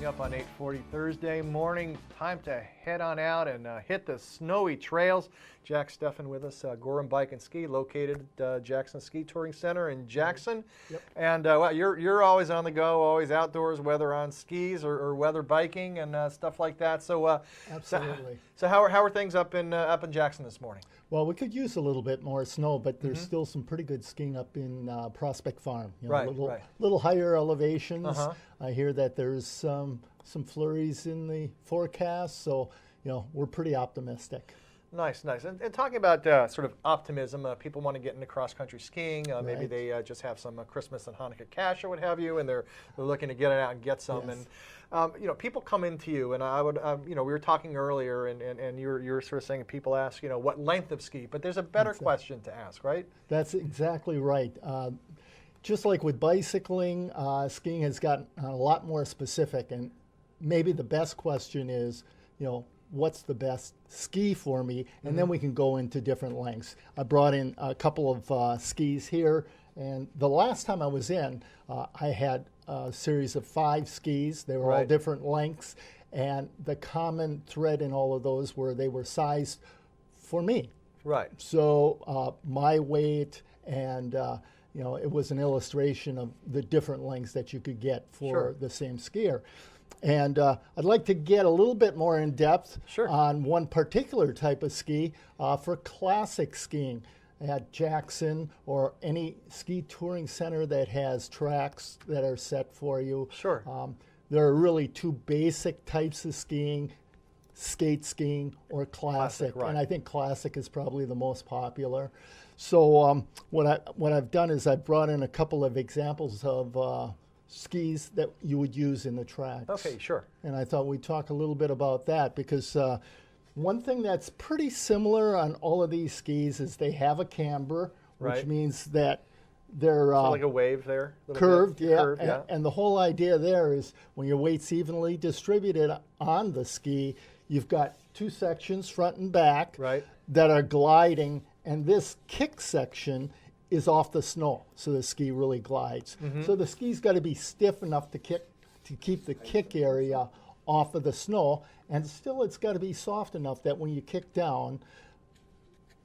Up on 8:40 Thursday morning, time to head on out and hit the snowy trails. Jack Steffen with us, Gorham Bike and Ski, located at Jackson Ski Touring Center in Jackson. Yep. And well, you're always on the go, always outdoors, whether on skis or whether biking and stuff like that. So Absolutely. So how are things up in Jackson this morning? Well, we could use a little bit more snow, but there's still some pretty good skiing up in Prospect Farm. You know, Right. Little higher elevations. Uh-huh. I hear that there's some flurries in the forecast, so we're pretty optimistic. Nice. And talking about sort of optimism, people want to get into cross-country skiing. Maybe Right. they just have some Christmas and Hanukkah cash or what have you, and they're looking to get it out and get some. Yes. And people come into you, and I would, we were talking earlier, and you're sort of saying people ask, what length of ski, but there's a better question to ask, right? That's exactly right. Just like with bicycling, skiing has gotten a lot more specific, and maybe the best question is, what's the best ski for me? And then we can go into different lengths. I brought in a couple of skis here, and the last time I was in, I had a series of 5 skis. They were all different lengths, and the common thread in all of those were they were sized for me. Right. So my weight and it was an illustration of the different lengths that you could get for the same skier. And I'd like to get a little bit more in depth on one particular type of ski for classic skiing at Jackson or any ski touring center that has tracks that are set for you. Sure. There are really 2 basic types of skiing: skate skiing or classic. Right. And I think classic is probably the most popular. So what I've done is I've brought in a couple of examples of skis that you would use in the tracks. Okay, sure. And I thought we'd talk a little bit about that because one thing that's pretty similar on all of these skis is they have a camber, which means that they're so like a wave there, curved, curved, and the whole idea there is when your weight's evenly distributed on the ski, you've got 2 sections, front and back, that are gliding, and this kick section is off the snow, so the ski really glides. So the ski's got to be stiff enough to keep the kick area off of the snow, and still it's got to be soft enough that when you kick down,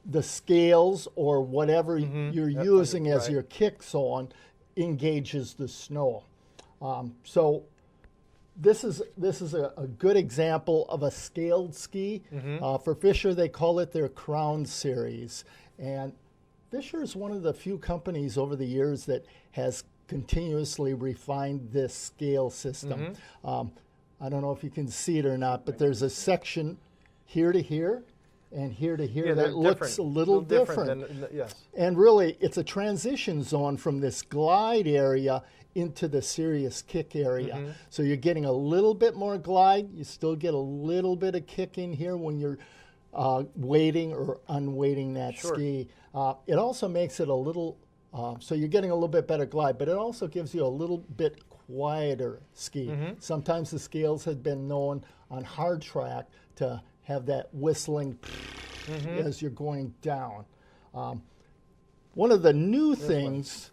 the scales or whatever you're using as your kick on engages the snow. So this is a good example of a scaled ski. For Fischer, they call it their Crown Series, and Fischer is one of the few companies over the years that has continuously refined this scale system. I don't know if you can see it or not, but there's a section here to here and here to here that looks a little different. And really, it's a transition zone from this glide area into the serious kick area. So you're getting a little bit more glide. You still get a little bit of kick in here when you're weighting or unweighting that ski. It also makes it a little, so you're getting a little bit better glide, but it also gives you a little bit quieter ski. Sometimes the scales have been known on hard track to have that whistling as you're going down. One of the new things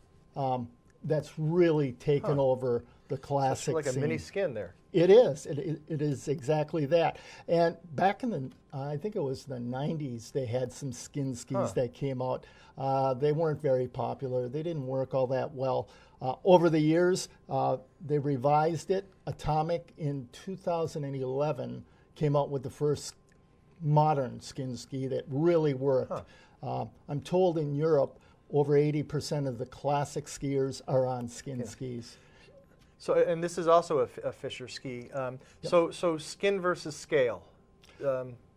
that's really taken over the classic like a scene. mini skin there. It is. It is exactly that. And back in the, I think it was the 90s, they had some skin skis that came out. They weren't very popular. They didn't work all that well. Over the years, they revised it. Atomic in 2011 came out with the first modern skin ski that really worked. I'm told in Europe, over 80% of the classic skiers are on skin skis. So, and this is also a Fischer ski. So skin versus scale.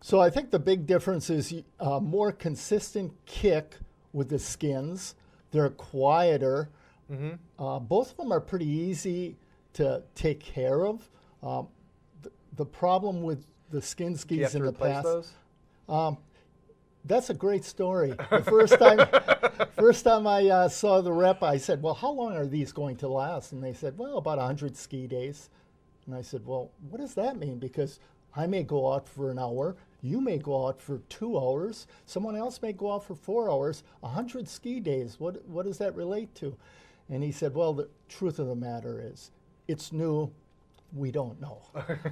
So I think the big difference is more consistent kick with the skins. They're quieter. Both of them are pretty easy to take care of. The problem with the skin skis in the past. Those? That's a great story. The first time I saw the rep, I said, well, how long are these going to last? And they said, well, about 100 ski days. And I said, well, what does that mean? Because I may go out for an hour, you may go out for 2 hours, someone else may go out for 4 hours, 100 ski days, what does that relate to? And he said, well, the truth of the matter is, it's new, We don't know.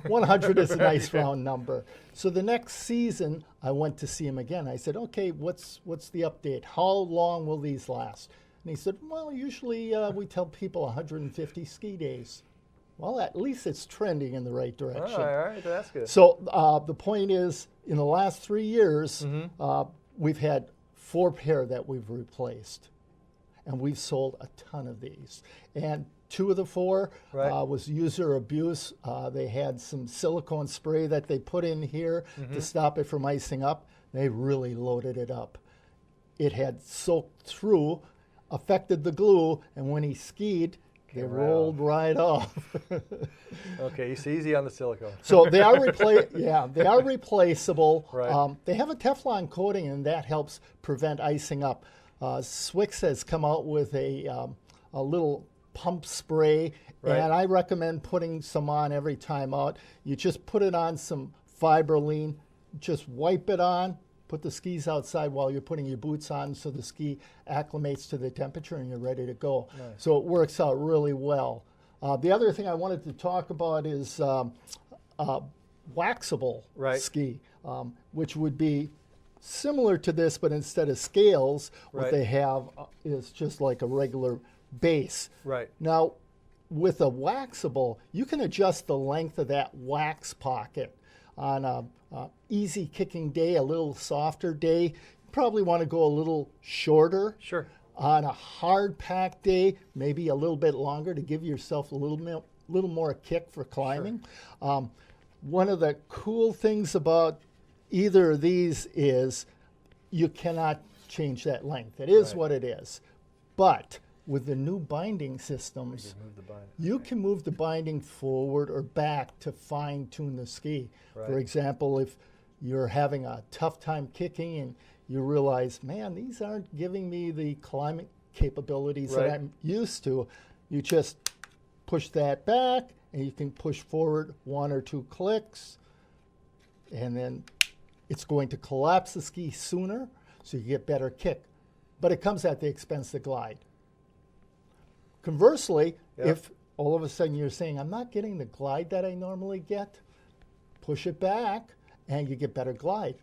100 is a nice round number. So the next season, I went to see him again. I said, okay, what's the update? How long will these last? And he said, well, usually we tell people 150 ski days. Well, at least it's trending in the right direction. All right, that's good. So the point is, in the last 3 years, we've had 4 pair that we've replaced. And we've sold a ton of these. And 2 of the 4 was user abuse. They had some silicone spray that they put in here to stop it from icing up. They really loaded it up. It had soaked through, affected the glue, and when he skied, they rolled right off. Okay, it's easy on the silicone. So they are they are replaceable. Right. They have a Teflon coating, and that helps prevent icing up. Swix has come out with a little pump spray, and I recommend putting some on every time out. You just put it on some Fiberline, just wipe it on, put the skis outside while you're putting your boots on so the ski acclimates to the temperature and you're ready to go. Nice. So it works out really well. The other thing I wanted to talk about is waxable ski, which would be similar to this, but instead of scales, what they have is just like a regular base. Right. Now, with a waxable, you can adjust the length of that wax pocket. On a easy kicking day, a little softer day, you probably want to go a little shorter. Sure. On a hard packed day, maybe a little bit longer to give yourself a little more kick for climbing. Sure. One of the cool things about either of these is you cannot change that length. It is what it is. But with the new binding systems, you can move the binding forward or back to fine-tune the ski. Right. For example, if you're having a tough time kicking and you realize, man, these aren't giving me the climbing capabilities that I'm used to, you just push that back and you can push forward 1 or 2 clicks, and then it's going to collapse the ski sooner so you get better kick. But it comes at the expense of glide. Conversely, if all of a sudden you're saying, I'm not getting the glide that I normally get, push it back and you get better glide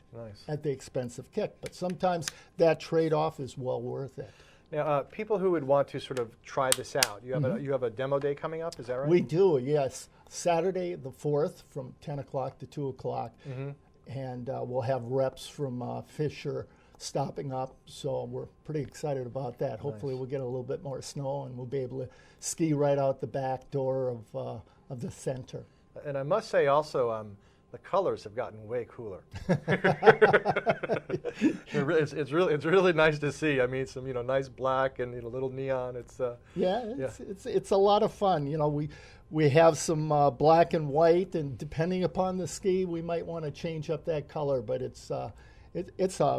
at the expense of kick. But sometimes that trade-off is well worth it. Now, people who would want to sort of try this out, you have a demo day coming up, is that right? We do, yes. Saturday the 4th from 10 o'clock to 2 o'clock. And we'll have reps from Fischer stopping up, so we're pretty excited about that. Hopefully we'll get a little bit more snow and we'll be able to ski right out the back door of the center. And I must say also, the colors have gotten way cooler. It's really nice to see. I mean, some nice black and a little neon. It's it's a lot of fun. We have some black and white, and depending upon the ski, we might want to change up that color. But it's a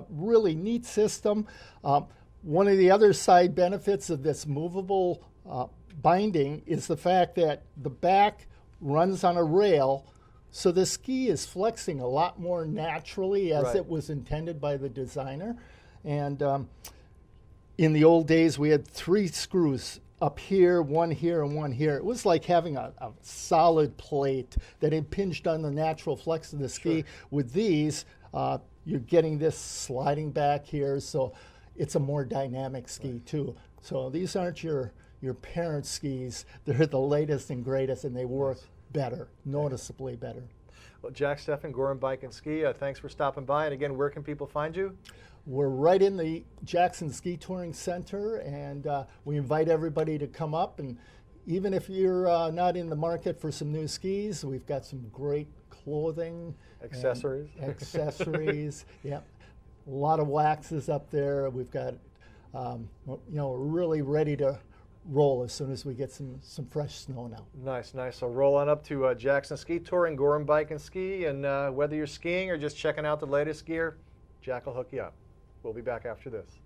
really neat system. One of the other side benefits of this movable binding is the fact that the back runs on a rail, so the ski is flexing a lot more naturally as it was intended by the designer. And in the old days, we had 3 screws up here, 1 here, and 1 here. It was like having a solid plate that impinged on the natural flex of the ski. With these, you're getting this sliding back here, so it's a more dynamic ski too. So these aren't your parents' skis. They're the latest and greatest, and they work better, noticeably better. Well, Jack Steffen, Gorham Bike and Ski, thanks for stopping by. And again, where can people find you? We're right in the Jackson Ski Touring Center, and we invite everybody to come up. And even if you're not in the market for some new skis, we've got some great clothing. Accessories, yep. A lot of waxes up there. We've got, we're really ready to roll as soon as we get some fresh snow now. Nice. So roll on up to Jackson Ski Touring, Gorham Bike and Ski, and whether you're skiing or just checking out the latest gear, Jack will hook you up. We'll be back after this.